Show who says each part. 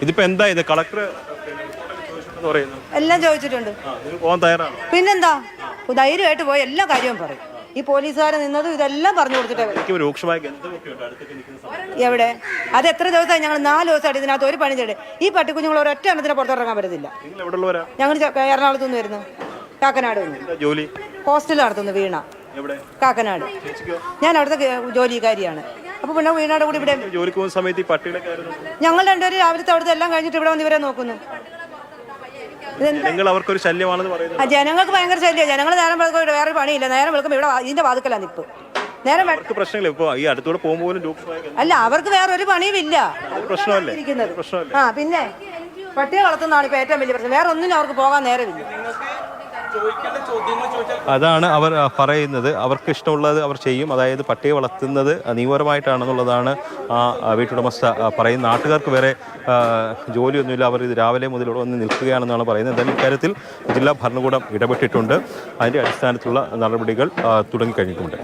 Speaker 1: ഇതിപ്പോ എന്താ ഇത് കളക്ടർ
Speaker 2: എല്ലാം ചോദിച്ചിട്ടുണ്ട്.
Speaker 1: പോകാൻ തയ്യാറാണ്?
Speaker 2: പിന്നെന്താ, ധൈര്യമായിട്ട് പോയി എല്ലാ കാര്യവും പറയും. ഈ പോലീസുകാർ നിന്നതും ഇതെല്ലാം പറഞ്ഞു കൊടുത്തിട്ടേ എവിടെ. അത് എത്ര ദിവസമായി ഞങ്ങൾ 4 ദിവസമായിട്ട് ഇതിനകത്ത് ഒരു പണി ചെയ്ത് ഈ പട്ടിക്കുഞ്ഞുങ്ങൾ ഒരൊറ്റ എണ്ണത്തിന് പുറത്തിറങ്ങാൻ പറ്റത്തില്ല. ഞങ്ങൾ എറണാകുളത്ത് നിന്ന് വരുന്നു, കാക്കനാട്
Speaker 1: ജോലി
Speaker 2: ഹോസ്റ്റലിൽ നടത്തുന്നു. വീണ കാക്കനാട്, ഞാൻ അവിടുത്തെ ജോലിക്കാരിയാണ്. അപ്പൊ പിന്നെ വീണയുടെ കൂടി ഇവിടെ
Speaker 1: ജോലിക്ക് പോകുന്ന സമയത്ത്
Speaker 2: ഞങ്ങൾ രണ്ടുപേരും രാവിലത്തെ അവിടുത്തെ എല്ലാം കഴിഞ്ഞിട്ട് ഇവിടെ വന്ന് ഇവരെ നോക്കുന്നു.
Speaker 1: അവർക്കൊരു ശല്യമാണെന്ന് പറയുന്നത്.
Speaker 2: ജനങ്ങൾക്ക് ഭയങ്കര ശല്യം. ജനങ്ങൾ നേരം വെളുക്കും വേറെ പണിയില്ല. നേരം വെളുക്കും ഇവിടെ ഇതിന്റെ വാതുക്കലാണ് നിപ്പ്. നേരം
Speaker 1: പ്രശ്നമില്ല. ഇപ്പൊ ഈ അടുത്തൂടെ പോകുമ്പോഴും
Speaker 2: അല്ല, അവർക്ക് വേറെ ഒരു പണിയും ഇല്ല.
Speaker 1: പ്രശ്നമല്ലേ?
Speaker 2: ആ പിന്നെ പട്ടിയെ വളർത്തുന്നതാണ് ഇപ്പൊ ഏറ്റവും വലിയ പ്രശ്നം. വേറെ ഒന്നിനും അവർക്ക് പോകാൻ നേരമില്ല.
Speaker 1: അതാണ് അവർ പറയുന്നത്. അവർക്ക് ഇഷ്ടമുള്ളത് അവർ ചെയ്യും. അതായത് പട്ടിയെ വളർത്തുന്നത് നിയമപരമായിട്ടാണെന്നുള്ളതാണ് വീട്ടുടമസ്ഥ പറയുന്നത്. നാട്ടുകാർക്ക് വേറെ ജോലിയൊന്നുമില്ല. അവർ ഇത് രാവിലെ മുതൽ ഇവിടെ വന്ന് നിൽക്കുകയാണെന്നാണ് പറയുന്നത്. എന്തായാലും ഇക്കാര്യത്തിൽ ജില്ലാ ഭരണകൂടം ഇടപെട്ടിട്ടുണ്ട്. അതിൻ്റെ അടിസ്ഥാനത്തിലുള്ള നടപടികൾ തുടങ്ങിക്കഴിഞ്ഞിട്ടുണ്ട്.